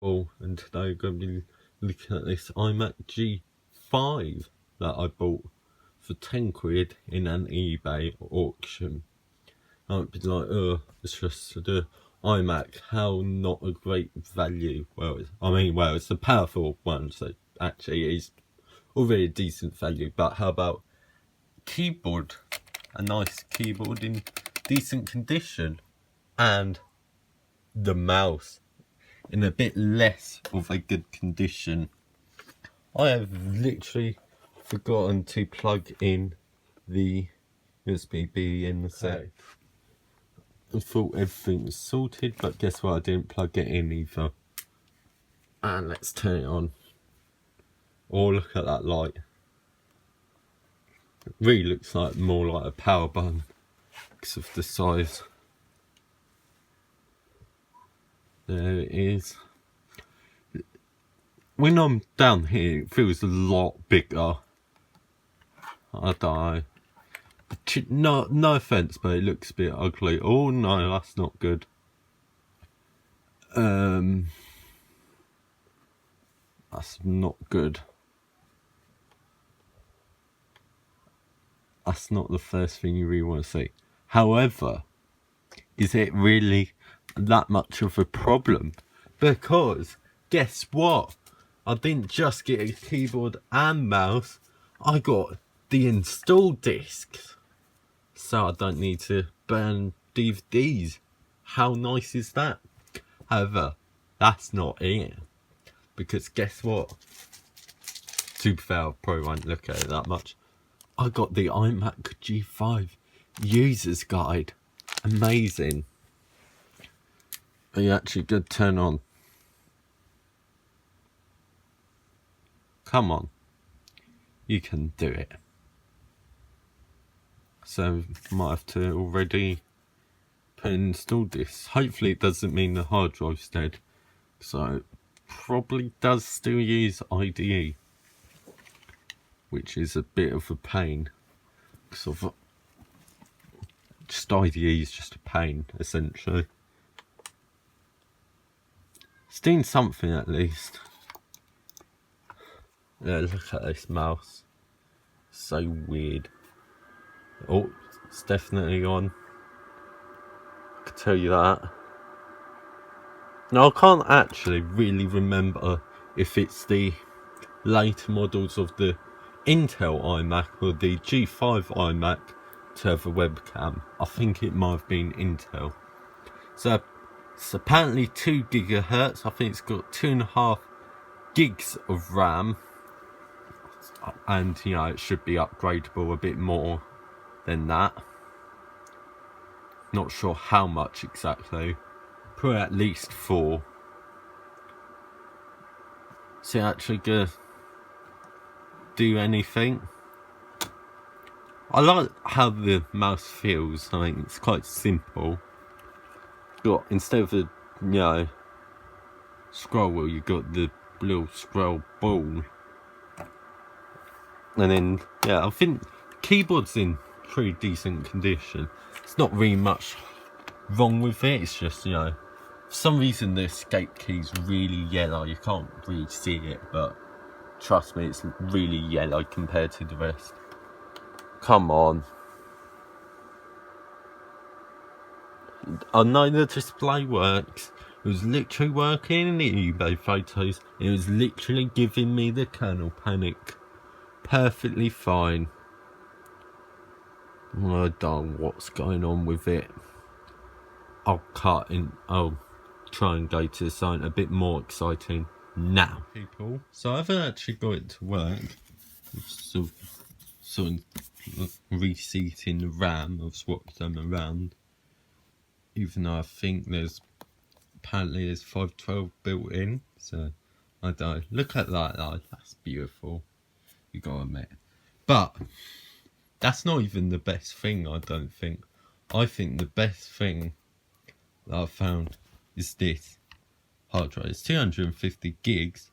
Oh, and today we're going to be looking at this iMac G5 that I bought for 10 quid in an eBay auction. I might be like, oh, it's just the iMac, how not a great value. Well, it's a powerful one, so actually it is already a decent value, but how about keyboard? A nice keyboard in decent condition, and the mouse in a bit less of a good condition. I have literally forgotten to plug in the USB-B in the set. I thought everything was sorted, but guess what? I didn't plug it in either. And let's turn it on. Oh, look at that light. It really looks like more like a power button because of the size. There it is. When I'm down here, it feels a lot bigger. I don't know. No offense, but it looks a bit ugly. Oh no, that's not good. That's not good. That's not the first thing you really want to see. However, is it really that much of a problem? Because guess what? I didn't just get a keyboard and mouse, I got the install discs. So I don't need to burn DVDs. How nice is that? However, that's not it. Because guess what? To be fair, I probably won't look at it that much. I got the iMac G5 user's guide. Amazing. Are you actually good? Turn on. Come on. You can do it. So, might have to already install this. Hopefully it doesn't mean the hard drive's dead. So, probably does still use IDE. Which is a bit of a pain. Sort of, just IDE is just a pain, essentially. It's doing something at least. Yeah, look at this mouse. So weird. Oh, it's definitely on. I can tell you that. Now, I can't actually really remember if it's the later models of the Intel iMac or the G5 iMac to have a webcam. I think it might have been Intel. So it's apparently 2 gigahertz. I think it's got 2.5 gigs of RAM, and you know it should be upgradable a bit more than that. Not sure how much exactly. Probably at least 4. So actually gonna do anything. I like how the mouse feels. I mean, it's quite simple. Got, instead of the, scroll wheel, you got the little scroll ball. And then, yeah, I think the keyboard's in pretty decent condition. It's not really much wrong with it. It's just, for some reason the escape key's really yellow. You can't really see it, but trust me, it's really yellow compared to the rest. Come on. I know the display works. It was literally working in the eBay photos. It was literally giving me the kernel panic. Perfectly fine. I don't know what's going on with it. I'll try and go to something a bit more exciting now. People, so I haven't actually got it to work. Sort of reseating the RAM. I've swapped them around. Even though I think apparently there's 512 built in. So, I don't know. Look at that though. That's beautiful. You gotta admit. But, that's not even the best thing, I don't think. I think the best thing that I've found is this hard drive. It's 250 gigs,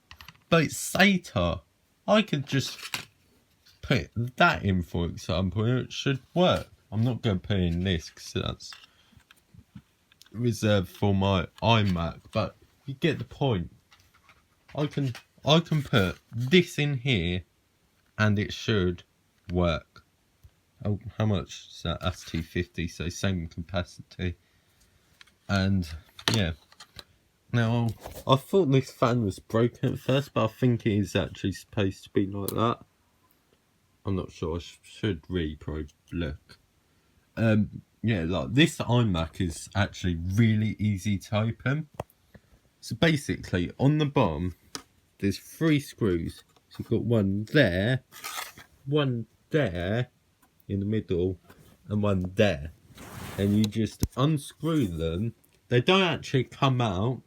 but it's SATA. I could just put that in, for example, and it should work. I'm not going to put in this because that's reserved for my iMac, but you get the point. I can put this in here and it should work. Oh, how much is that? That's 250, so same capacity. And yeah. Now, I thought this fan was broken at first, but I think it is actually supposed to be like that. I'm not sure. I should really probably look. Yeah, like this iMac is actually really easy to open. So basically, on the bottom, there's 3 screws. So you've got one there in the middle, and one there. And you just unscrew them. They don't actually come out,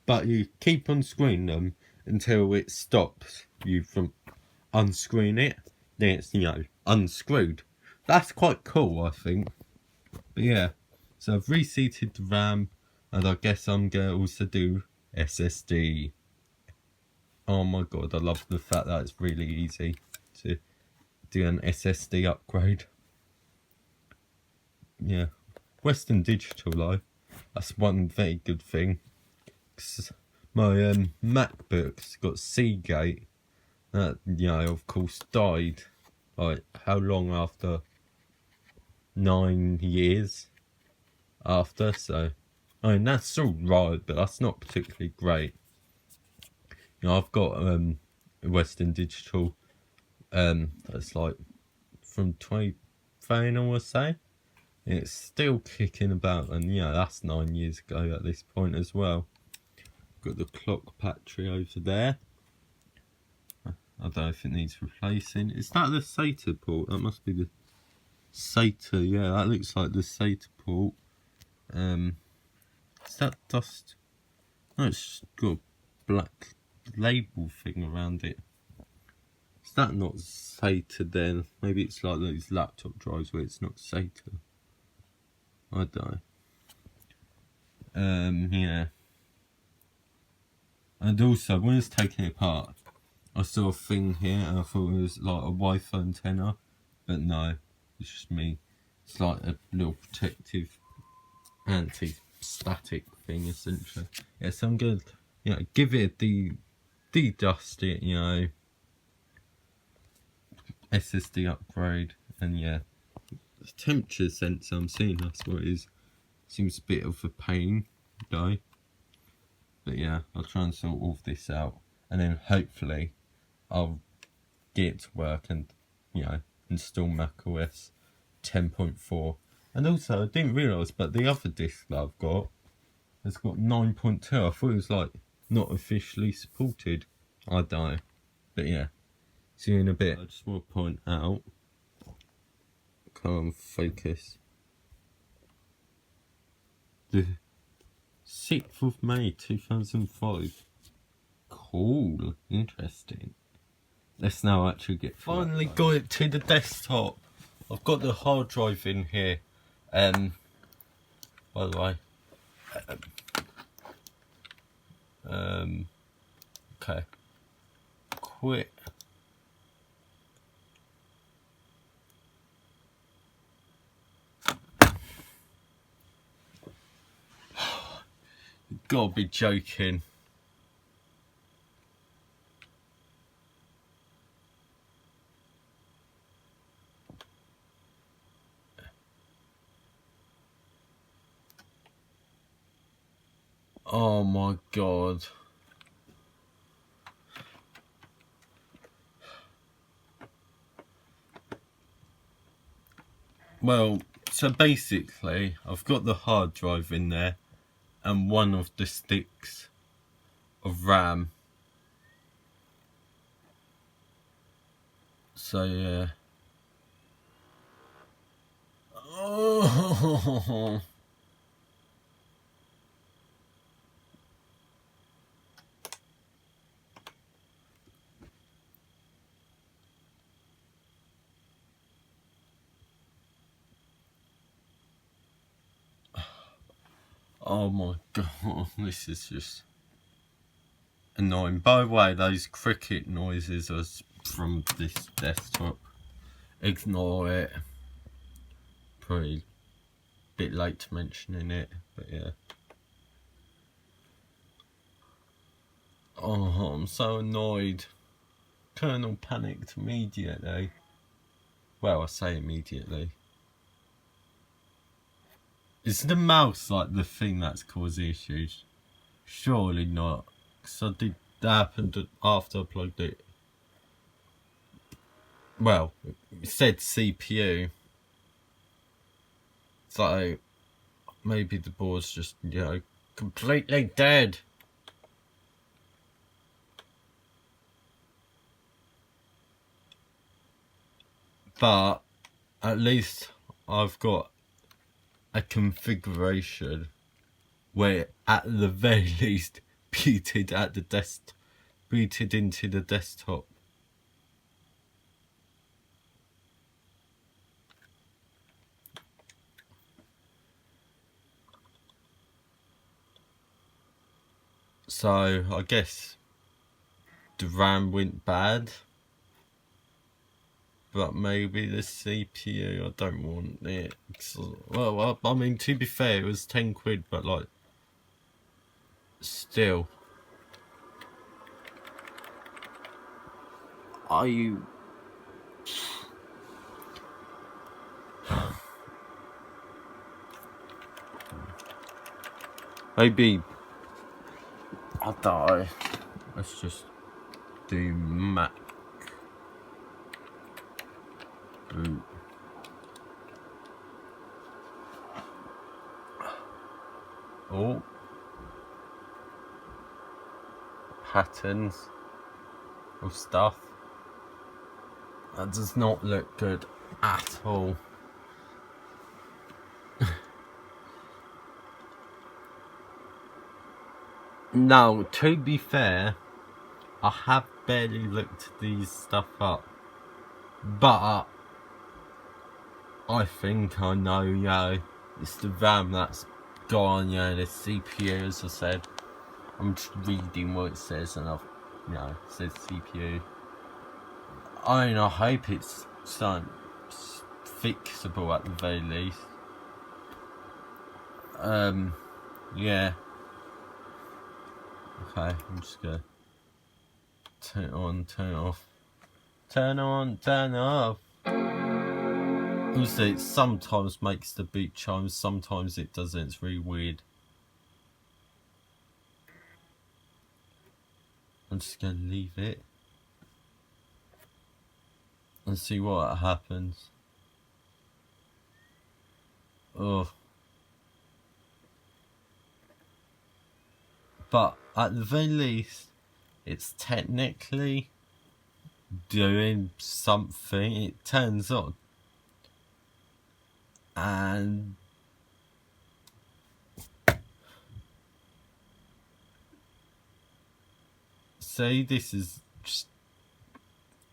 but you keep unscrewing them until it stops you from unscrewing it. Then it's, you know, unscrewed. That's quite cool, I think. But yeah, so I've reseated the RAM, and I guess I'm going to also do SSD. Oh my god, I love the fact that it's really easy to do an SSD upgrade. Yeah, Western Digital though, that's one very good thing. My MacBook's got Seagate, that, you know, of course died, like, how long after? 9 years after, so I mean that's all right, but that's not particularly great. You know, I've got Western Digital that's like from 2013, I want to say, and it's still kicking about, and yeah, that's 9 years ago at this point as well. Got the clock battery over there. I don't know if it needs replacing. Is that the SATA port? That must be the SATA, yeah, that looks like the SATA port. Is that dust? No, it's got a black label thing around it. Is that not SATA then? Maybe it's like those laptop drives where it's not SATA. I don't know. Yeah. And also, when I was taking it apart, I saw a thing here and I thought it was like a Wi-Fi antenna, but no, it's just me. It's like a little protective anti-static thing, essentially. Yeah, so I'm going to, you know, give it de-dust it, you know, SSD upgrade, and yeah, the temperature sensor I'm seeing, that's what it is. Seems a bit of a pain, though. But yeah, I'll try and sort all of this out, and then hopefully I'll get it to work and, you know, install macOS 10.4. And also, I didn't realise, but the other disc that I've got has got 9.2. I thought it was like not officially supported. I don't know. But yeah, see you in a bit. I just want to point out, come on, focus. The 6th of May 2005. Cool, interesting. Let's now actually get finally got it to the desktop. I've got the hard drive in here. By the way, okay, quit. You've got to be joking. Oh my god. Well, so basically, I've got the hard drive in there and one of the sticks of RAM. So yeah. Oh. Oh my god, this is just annoying. By the way, those cricket noises are from this desktop. Ignore it. Probably a bit late to mentioning it, but yeah. Oh, I'm so annoyed. Colonel panicked immediately. Well, I say immediately. Is the mouse like the thing that's causing issues? Surely not. Because that happened after I plugged it. Well, it said CPU. So maybe the board's just, completely dead. But at least I've got a configuration where at the very least booted into the desktop. So I guess the RAM went bad, but maybe the CPU, I don't want it. Well, I mean, to be fair, it was 10 quid, but like, still. Are you... Maybe I'll die. Let's just do Mac boot. Oh, patterns of stuff. That does not look good at all. Now, to be fair, I have barely looked these stuff up, but I think I know, it's the RAM that's gone, the CPU, as I said. I'm just reading what it says, and it says CPU. I mean, I hope it's something fixable at the very least. Yeah. Okay, I'm just gonna turn it on, turn it off. Turn on, turn off. Also, it sometimes makes the beat chimes, sometimes it doesn't. It's really weird. I'm just gonna leave it and see what happens. Oh. But at the very least, it's technically doing something. It turns on. And see, this is just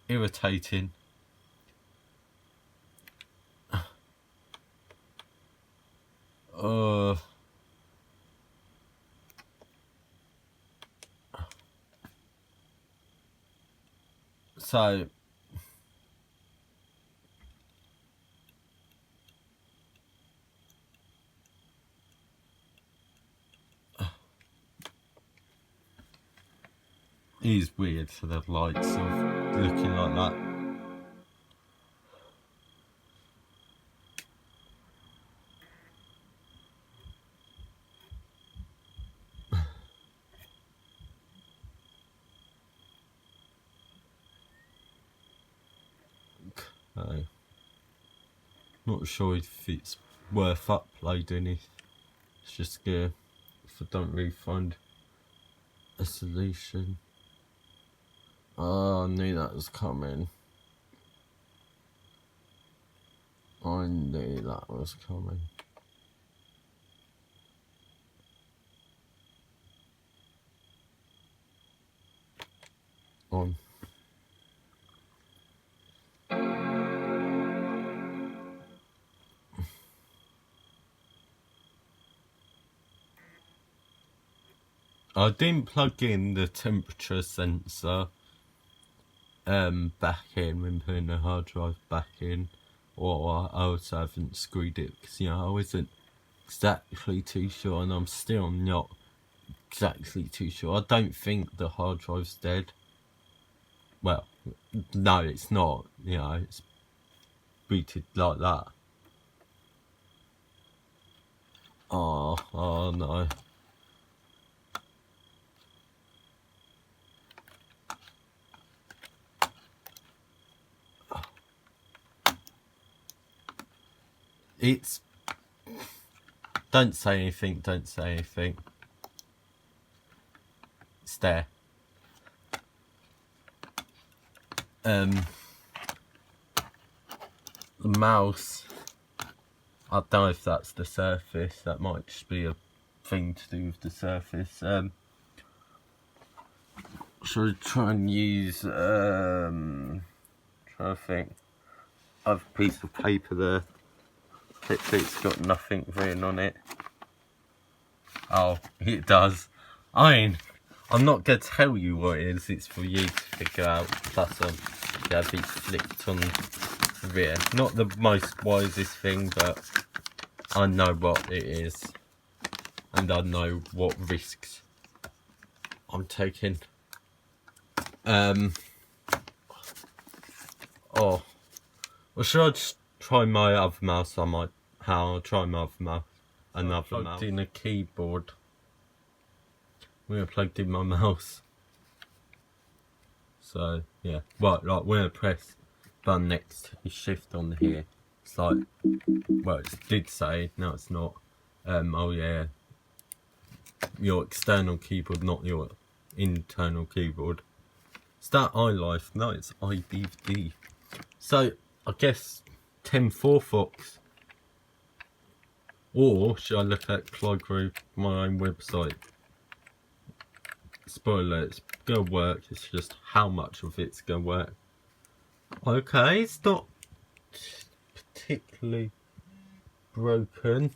irritating. So it is weird for the lights of looking like that. Okay. Not sure if it's worth uploading it. It's just scary if I don't really find a solution. Oh, I knew that was coming. I knew that was coming. On. I didn't plug in the temperature sensor back in when putting the hard drive back in, or I also haven't screwed it because I wasn't exactly too sure, and I'm still not exactly too sure. I don't think the hard drive's dead. Well, no, it's not. You know, it's booted like that. Oh no. It's... Don't say anything, don't say anything. It's there. The mouse, I don't know if that's the Surface, that might just be a thing to do with the Surface. Should I try and use, trying to think, I have a piece of paper there. It's got nothing written on it. Oh, it does. I mean, I'm not going to tell you what it is, it's for you to figure out. Plus, yeah, be flipped on the rear. Not the most wisest thing, but I know what it is. And I know what risks I'm taking. Oh, well, should I just try my other mouse? I'll try my other mouse. Another mouse. Plugged in a keyboard. When I plugged in my mouse. So yeah, well, like when I press button next to shift on here, it's like, well, it did say, no, it's not. Oh yeah, your external keyboard, not your internal keyboard. Is that iLife? No, it's iBD. So I guess 10.4 Fox. Or should I look at Clygro, my own website? Spoiler, it's gonna work, it's just how much of it's gonna work. Okay, it's not particularly broken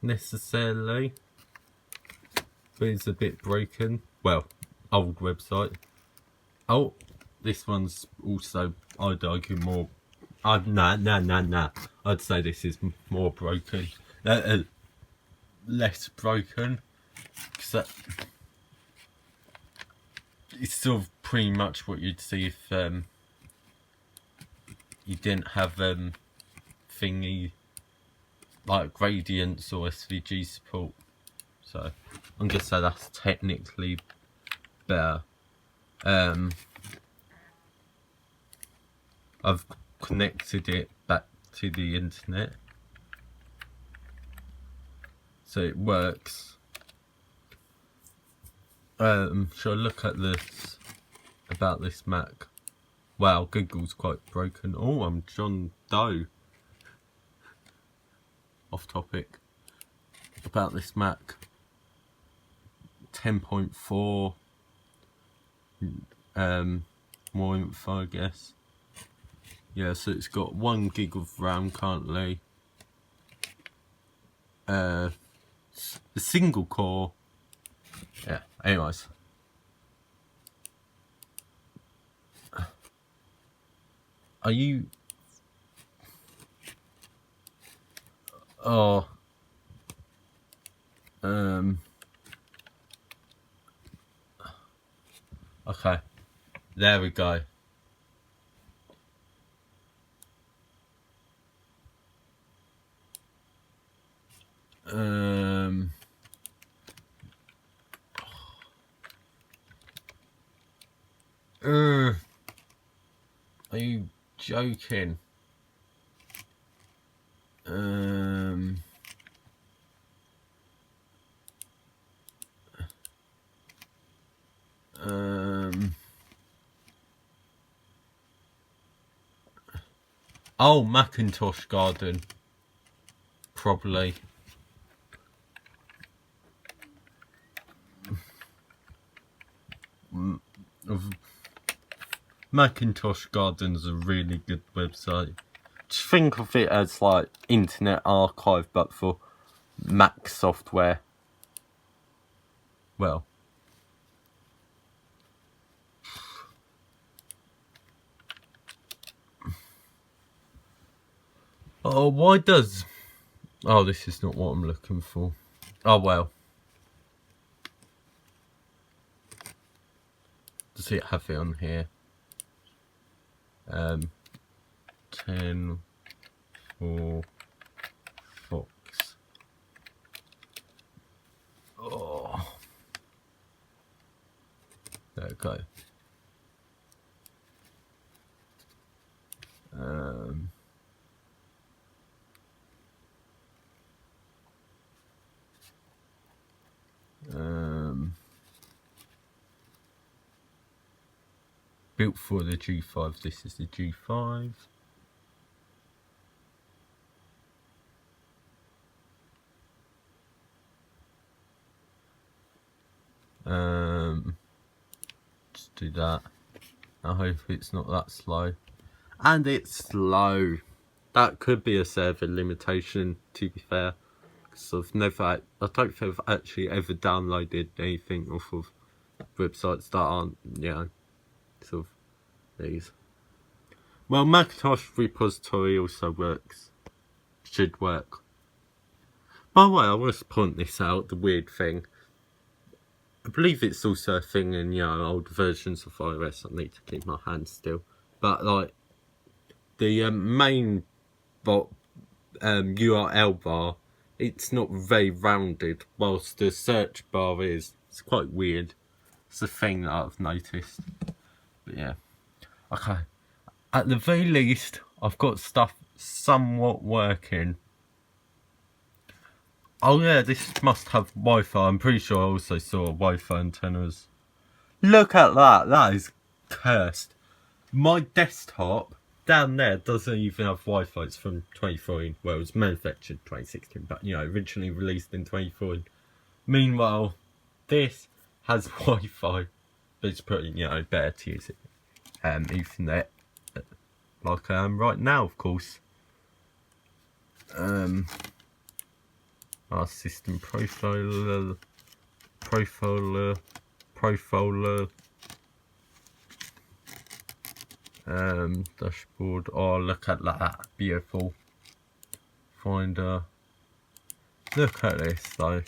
necessarily, but it's a bit broken. Well, old website. Oh, this one's also, I'd argue, more... Nah. I'd say this is more broken. Less broken. Because it's sort of pretty much what you'd see if you didn't have thingy like gradients or SVG support. So I'm gonna say that's technically better. I've connected it back to the internet, so it works. Shall I look at this about this Mac? Wow, Google's quite broken. Oh, I'm John Doe. Off topic. About this Mac. 10.4. More info, I guess. Yeah, so it's got 1 gig of RAM currently. A single core. Yeah, anyways. Are you... Oh. Okay. There we go. Are you joking? Oh, Macintosh Garden. Probably. Macintosh Garden's a really good website. Just think of it as like Internet Archive, but for Mac software. Well. Oh, why does... Oh, this is not what I'm looking for. Oh, well. does it have it on here? 10 for Fox. Oh, there we go. Built for the G5. This is the G5. Just do that. I hope it's not that slow. And it's slow. That could be a server limitation, to be fair. Because I don't think I've actually ever downloaded anything off of websites that aren't, you know, sort of these. Well, Macintosh repository also works. Should work. By the way, I want to point this out, the weird thing. I believe it's also a thing in, you know, old versions of iOS. I need to keep my hands still. But, like, the main URL bar, it's not very rounded, whilst the search bar is. It's quite weird. It's a thing that I've noticed. But yeah. Okay. At the very least, I've got stuff somewhat working. Oh yeah, this must have Wi-Fi. I'm pretty sure I also saw Wi-Fi antennas. Look at that. That is cursed. My desktop down there doesn't even have Wi-Fi. It's from 2014. Well, it was manufactured 2016, but, you know, originally released in 2014. Meanwhile, this has Wi-Fi, but it's pretty, you know, better to use it. Ethernet, like I am right now, of course. Our system profiler, dashboard. Oh, look at that, beautiful. Finder. Look at this though.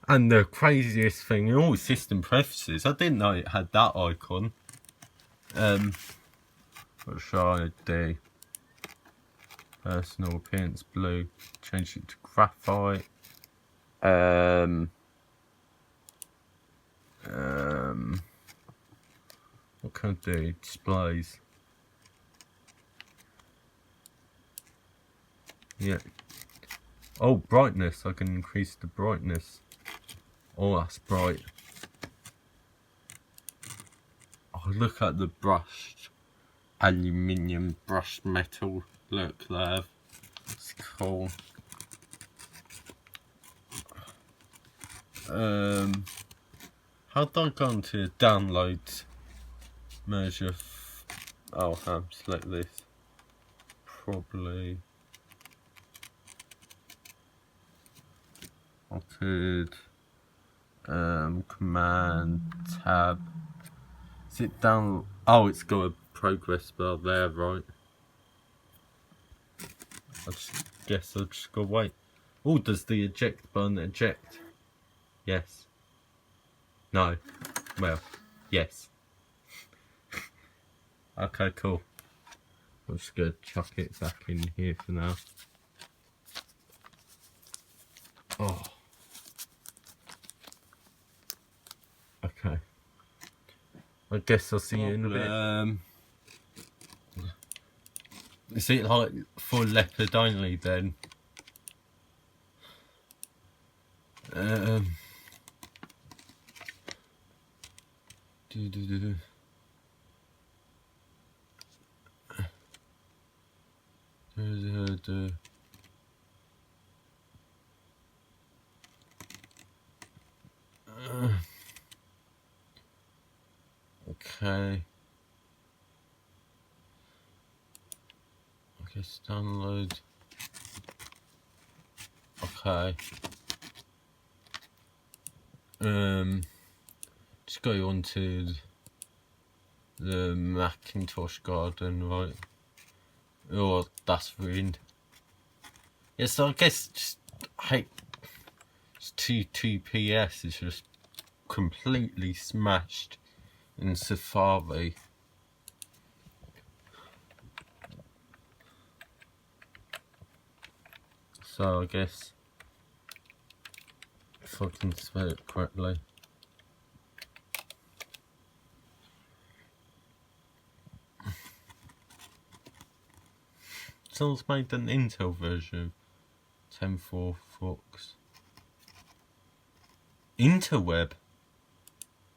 And the craziest thing in all system preferences, I didn't know it had that icon. What should I do? Personal appearance blue. Change it to graphite. What can I do? Displays. Yeah. Oh, brightness. I can increase the brightness. Oh, that's bright. Oh, look at the brushed aluminium brushed metal. Look there. It's cool. How do I go into downloads? Measure. Oh, select this. Probably. I could. Command tab. Is it down? Oh, it's got a progress bar there, right? I guess I'll just go wait. Oh, does the eject button eject? Yes. No. Well, yes. Okay, cool. I'm just gonna chuck it back in here for now. Oh. Okay. I guess I'll see you in a bit. Is it like for leopard only then? Okay. I guess download. Okay. Just go on to the Macintosh garden, right? Oh, that's ruined. Yeah, so I guess just it's 2PS is just completely smashed in Safari. So I guess if I can spell it correctly. Someone's made an Intel version of 10.4 Fox. Interweb?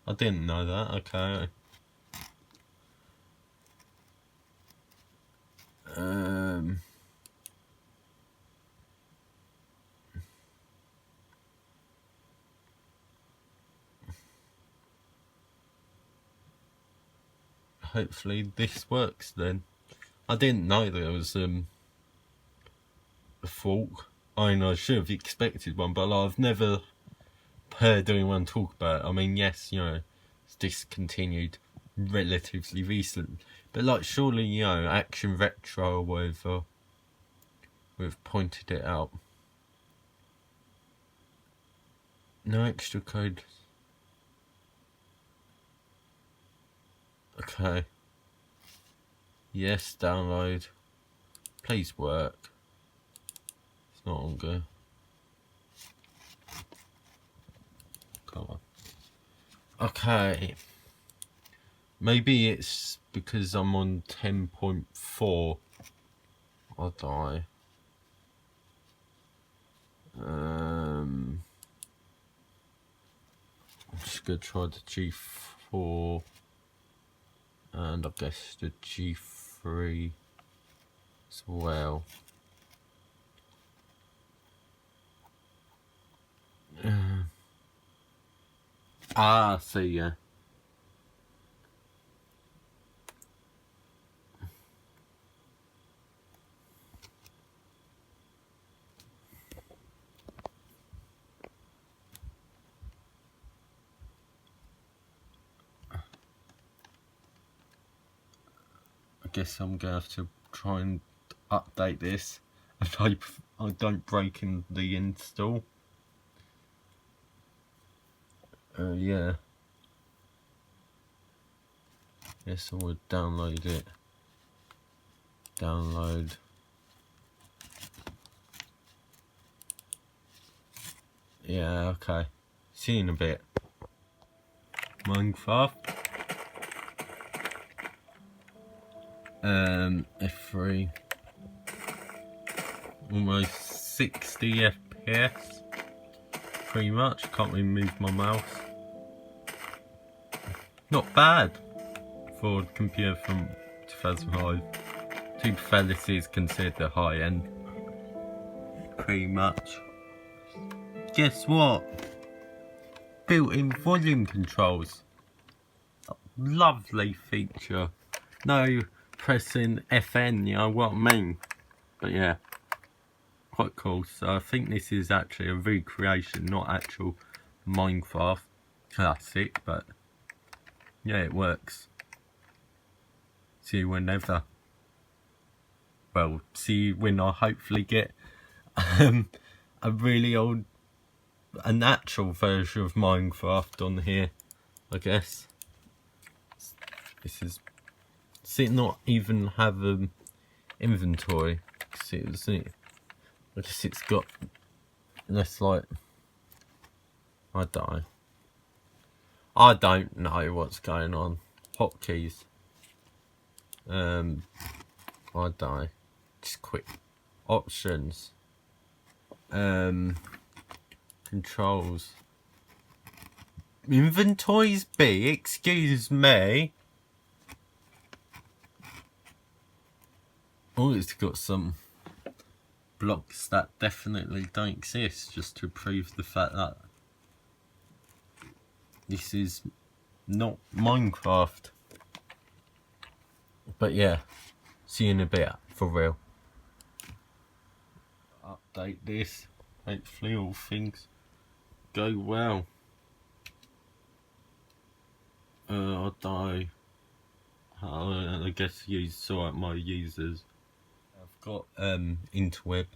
I didn't know that, okay. Hopefully this works then. I didn't know there was a fork. I know I should have expected one, but like, I've never heard anyone talk about it. I mean, yes, you know, it's discontinued relatively recent, but like surely, you know, Action Retro or whatever we've pointed it out. No extra code. Okay. Yes, download. Please work. It's not on go. Come on. Okay. Maybe it's because I'm on 10.4. I'll die. I'm just gonna try the G4 and I guess the G3 as well. See, yeah. I guess I'm gonna have to try and update this and hope I don't break in the install. Yeah. Yes, I would download it. Download. Yeah, okay. See you in a bit. Minecraft. F3. Almost 60 FPS. Pretty much. Can't really move my mouse. Not bad for a computer from 2005. To be fair, this is considered the high end. Pretty much. Guess what? Built-in volume controls. Lovely feature. No pressing FN, you know what I mean? But yeah, quite cool. So I think this is actually a recreation, not actual Minecraft classic, but yeah, it works. See you whenever. Well, see you when I hopefully get a really old, a natural version of Minecraft on here, I guess. This is, see, it not even have inventory. See, I guess it's got less like, I don't know what's going on. Hotkeys. I don't. Just quick options. Controls. Inventories B. Excuse me. Oh, it's got some blocks that definitely don't exist, just to prove the fact that this is not Minecraft. But yeah, see you in a bit, for real. Update this. Hopefully all things go well. I'll die. I guess you saw out my users. I've got interweb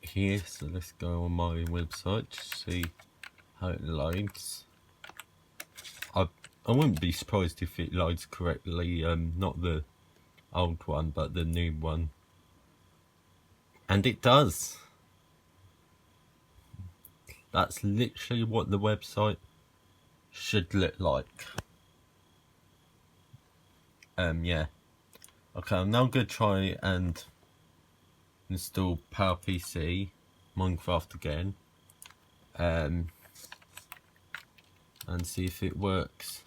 here, so let's go on my website to see how it loads. I wouldn't be surprised if it loads correctly, not the old one, but the new one. And it does. That's literally what the website should look like. Yeah. Okay, I'm now going to try and install PowerPC, Minecraft again, and see if it works.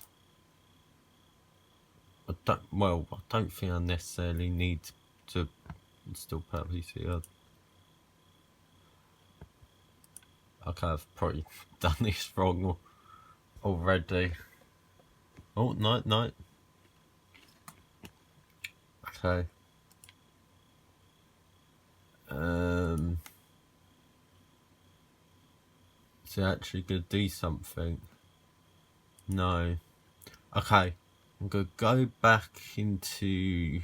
I don't think I necessarily need to install PowerPC. Okay, I've probably done this wrong already. Oh, no. Okay. Is it actually going to do something? No. Okay. I'm going to go back into...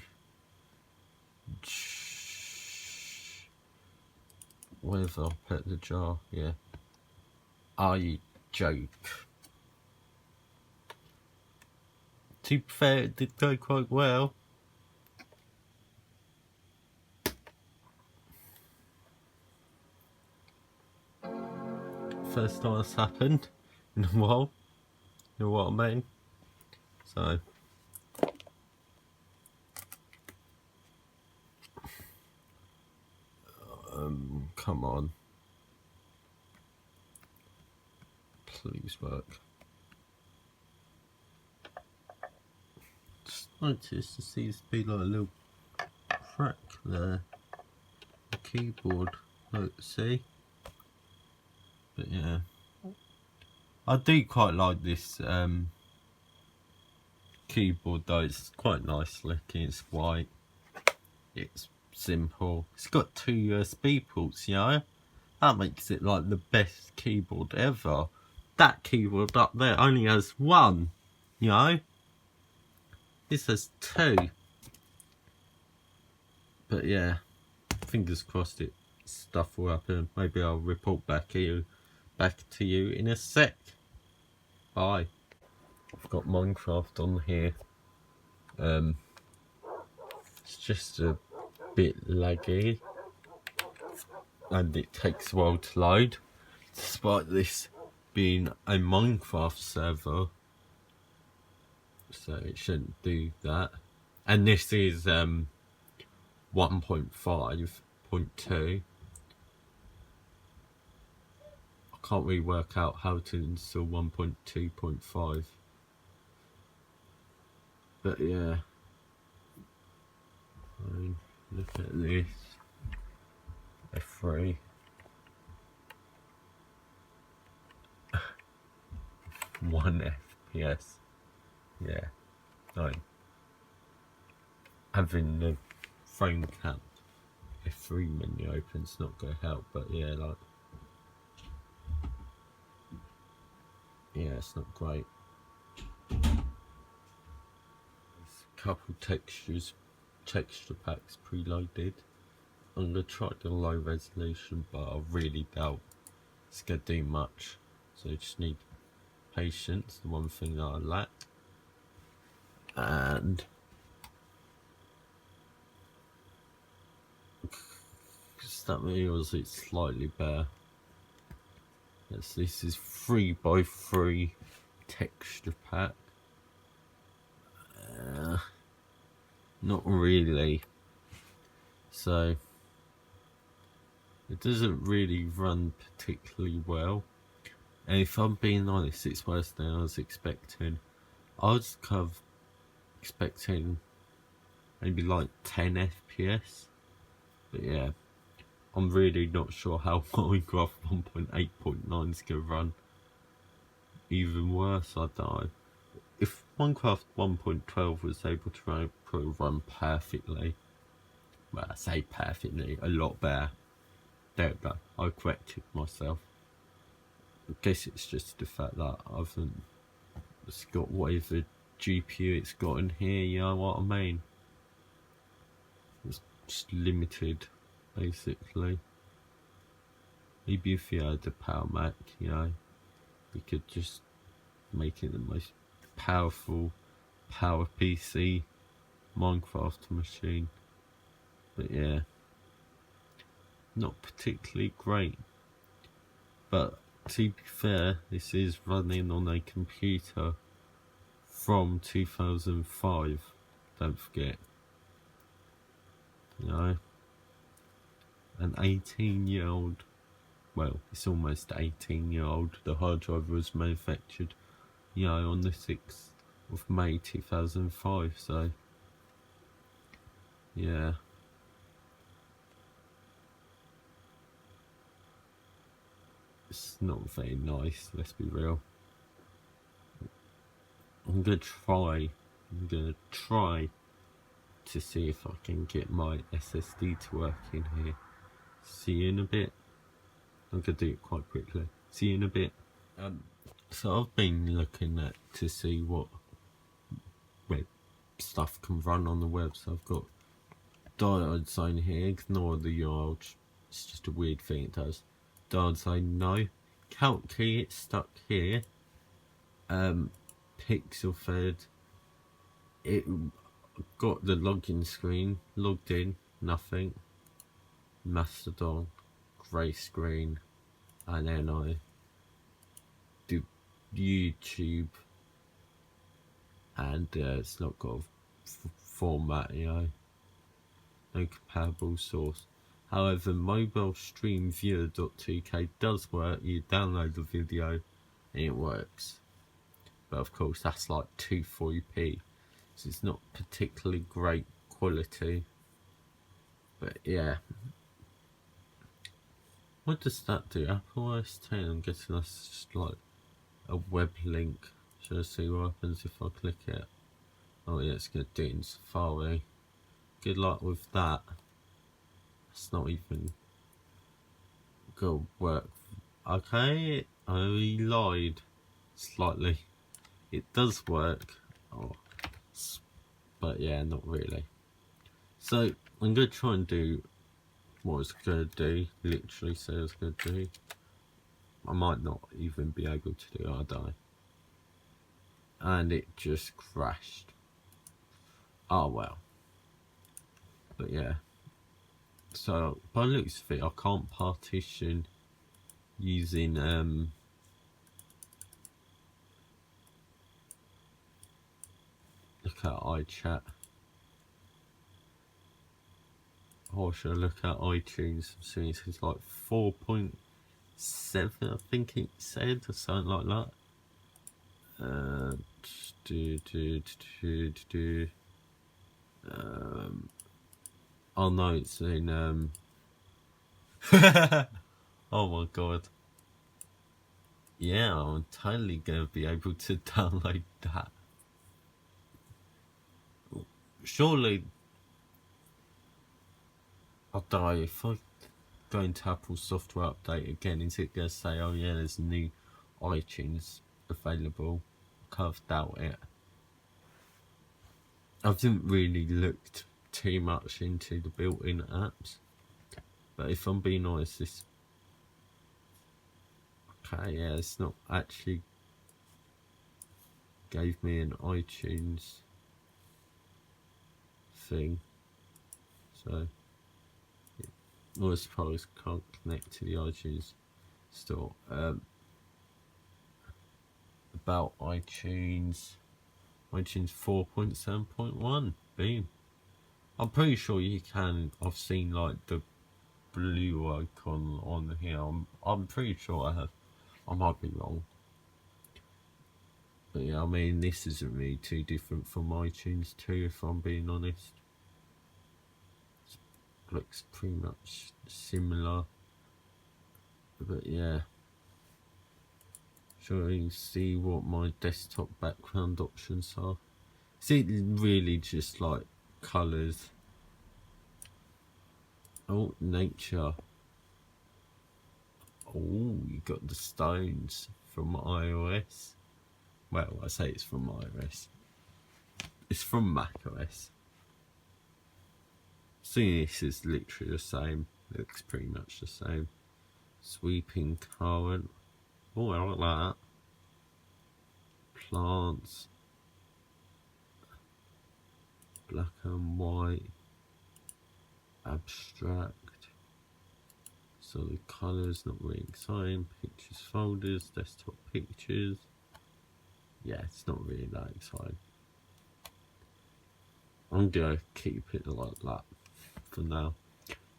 Where have I put the jar? Yeah. Are you joke? To be fair, it did go quite well. First time it's happened in a while. You know what I mean? So... come on. Please work. Just noticed there seems to be like a little crack there. The keyboard, look, see? But yeah. I do quite like this keyboard though, it's quite nice looking, it's white, it's simple, it's got 2 USB ports, you know? That makes it like the best keyboard ever. That keyboard up there only has 1, you know? This has 2. But yeah, fingers crossed it stuff will happen. Maybe I'll report back to you in a sec. Bye. I've got Minecraft on here. It's just a bit laggy and it takes a while to load, despite this being a Minecraft server, so it shouldn't do that. And this is 1.5.2. I can't really work out how to install 1.2.5, but yeah, I mean, look at this. F3. One FPS. Yeah. No. Having the frame cap F3 menu open's not gonna help, but yeah, like, yeah, it's not great. There's a couple texture packs preloaded. I'm gonna try the low resolution, but I really doubt it's gonna do much. So you just need patience, the one thing that I lack. And that means it's slightly better. Yes, this is 3x3 texture pack. Not really. So it doesn't really run particularly well. And if I'm being honest, it's worse than I was expecting. I was kind of expecting maybe like 10 FPS. But yeah, I'm really not sure how Minecraft 1.8.9 is going to run. Even worse, I don't know. If Minecraft 1.12 was able to run, it would probably run perfectly. Well, I say perfectly, a lot better. There we go, I corrected myself. I guess it's just the fact that it's got whatever GPU it's got in here, you know what I mean? It's just limited, basically. Maybe if you had a Power Mac, you know, you could just make it the most powerful power PC Minecraft machine. But yeah, not particularly great. But to be fair, this is running on a computer from 2005. Don't forget, you know, an 18-year-old. Well, it's almost 18-year-old. The hard drive was manufactured, you know, on the 6th of May 2005. So, yeah. It's not very nice, let's be real. I'm gonna try to see if I can get my SSD to work in here. See you in a bit. I'm gonna do it quite quickly. See you in a bit. So I've been looking at to see what web stuff can run on the web. So I've got diode sign here. Ignore the URL. It's just a weird thing it does. Diode sign no. Calc key, it's stuck here. Pixel fed. It got the login screen. Logged in. Nothing. Mastodon. Grey screen. And then I do YouTube, and it's not got a format, you know, no comparable source. However, mobile stream viewer.2k does work. You download the video and it works, but of course that's like 240p, so it's not particularly great quality. But yeah, what does that do? Apple OS 10, I'm guessing that's just like a web link. Should I see what happens if I click it? Oh yeah, it's gonna do it in Safari. Good luck with that. It's not even gonna work. Okay, I lied slightly. It does work. Oh, but yeah, not really. So I'm gonna try and do what I was gonna do. Literally say I was gonna do. I might not even be able to do it, I die. And it just crashed. Oh well. But yeah. So by the looks of it, I can't partition using look at iChat. Or should I look at iTunes? I'm seeing it's like 4.7, I think it said, or something like that. Oh no, it's in oh my god. Yeah, I'm totally gonna be able to download that. Surely, I don't know, if I go into Apple software update again, is it gonna say, oh yeah, there's new iTunes available? I kind of doubt it. I haven't really looked too much into the built-in apps, but if I'm being honest, this okay, yeah, it's not actually gave me an iTunes thing, so well, I suppose can't connect to the iTunes store. About iTunes 4.7.1, boom. I'm pretty sure you can. I've seen like the blue icon on here. I'm pretty sure I have. I might be wrong. But yeah, I mean, this isn't really too different from iTunes 2, if I'm being honest. It looks pretty much similar. But yeah. Shall we see what my desktop background options are? Is it really just like colours? Oh, nature. Oh, you got the stones from iOS. Well, I say it's from iOS. It's from macOS. See, this is literally the same. Looks pretty much the same. Sweeping current. Oh, I like that. Plants. black and white, abstract. So the colours not really exciting. Pictures, folders, desktop pictures. Yeah, it's not really that exciting. I'm gonna keep it like that for now.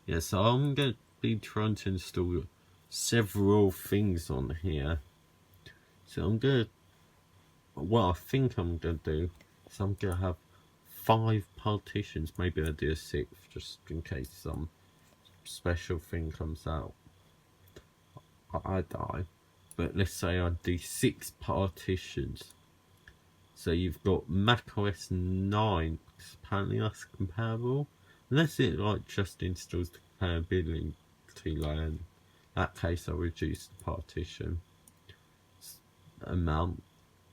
Yeah, so I'm gonna be trying to install several things on here. So what I think I'm gonna do is I'm gonna have 5 partitions. Maybe I'll do a 6th just in case some special thing comes out. I die. But let's say I do 6 partitions. So you've got macOS 9, because apparently that's comparable. Unless it like just installs the compatibility layer. In that case I'll reduce the partition amount.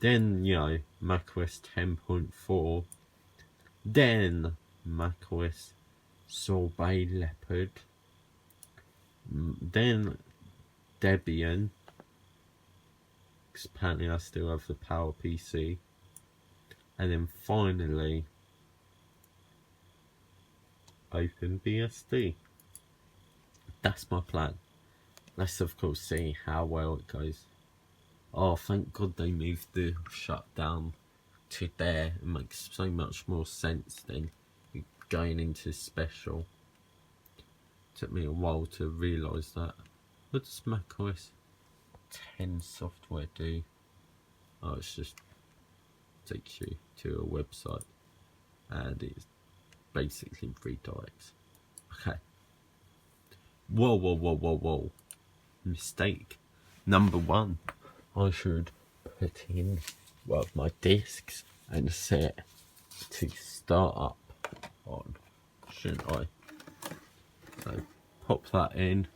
Then, you know, macOS 10.4. Then macOS Sorbet Leopard. Then Debian. Because apparently I still have the PowerPC. And then finally OpenBSD. That's my plan. Let's of course see how well it goes. Oh, thank God they moved the shutdown to there. It makes so much more sense than going into special. Took me a while to realise that. What does macOS 10 software do? Oh, it's just takes you to a website and it basically redirects. Okay. Whoa. Mistake. Number 1. I should put in my discs and set to start up on, shouldn't I? So pop that in,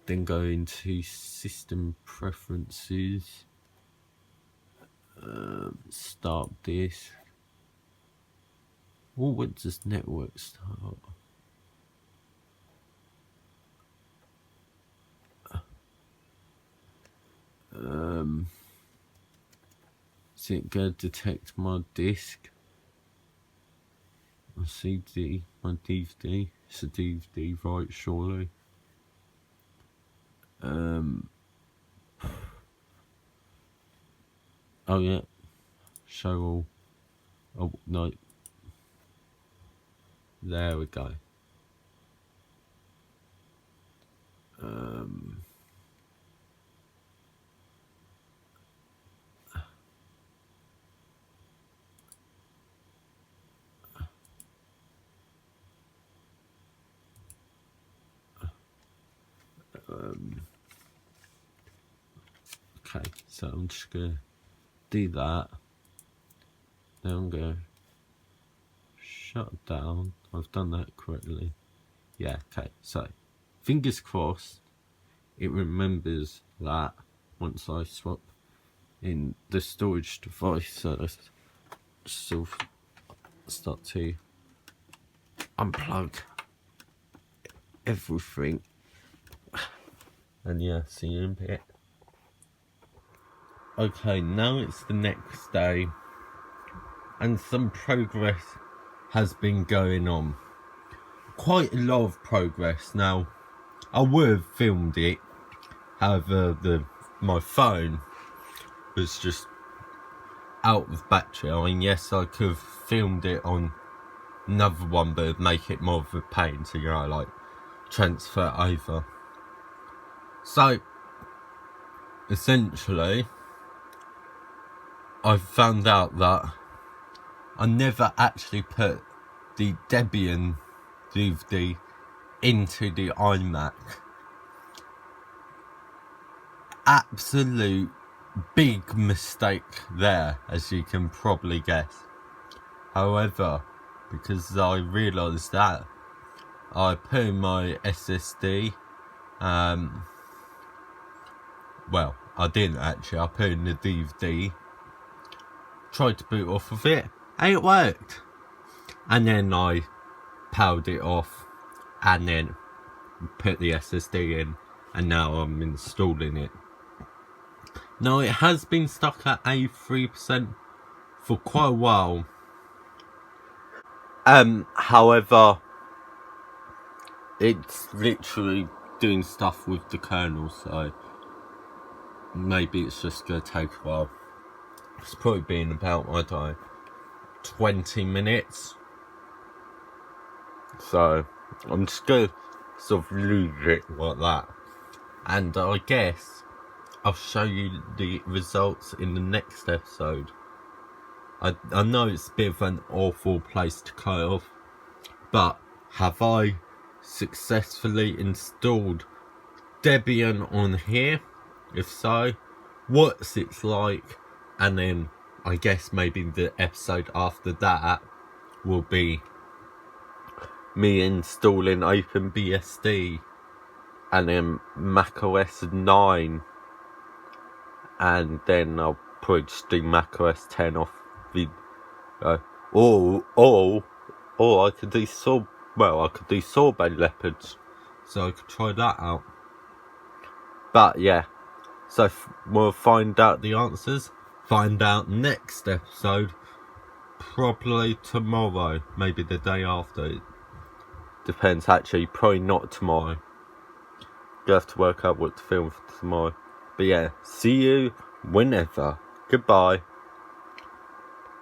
then go into system preferences, start disk. Oh, when does network start? Is it going to detect my disk? My CD, my DVD. It's a DVD, right? Surely. Oh yeah. Show all. Oh no. There we go. Okay, so I'm just gonna do that. Then I'm gonna shut down. I've done that correctly. Yeah, okay, so fingers crossed it remembers that once I swap in the storage device. So let's sort of start to unplug everything. And yeah, see you in a bit. Okay, now it's the next day and some progress has been going on. Quite a lot of progress. Now, I would have filmed it, however my phone was just out of battery. I mean, yes, I could have filmed it on another one, but it'd make it more of a pain to, you know, like, transfer over. So, essentially, I found out that I never actually put the Debian DVD into the iMac. Absolute big mistake there, as you can probably guess. However, because I realised that, I put in my SSD. Well, I didn't actually. I put in the DVD. Tried to boot off of it, and it worked. And then I powered it off, and then put the SSD in, and now I'm installing it. Now it has been stuck at 83% for quite a while. However, it's literally doing stuff with the kernel, so maybe it's just going to take a while. It's probably been about, I don't know, 20 minutes. So I'm just going to sort of leave it like that. And I guess I'll show you the results in the next episode. I know it's a bit of an awful place to cut off, but have I successfully installed Debian on here? If so, what's it like? And then I guess maybe the episode after that will be me installing OpenBSD and then macOS 9, and then I'll probably just do macOS 10 off video. Or I could do sorbet leopards, so I could try that out. But yeah, so we'll find out the answers. Find out next episode, probably tomorrow, maybe the day after. It depends, actually, probably not tomorrow. You have to work out what to film for tomorrow. But yeah, see you whenever. Goodbye.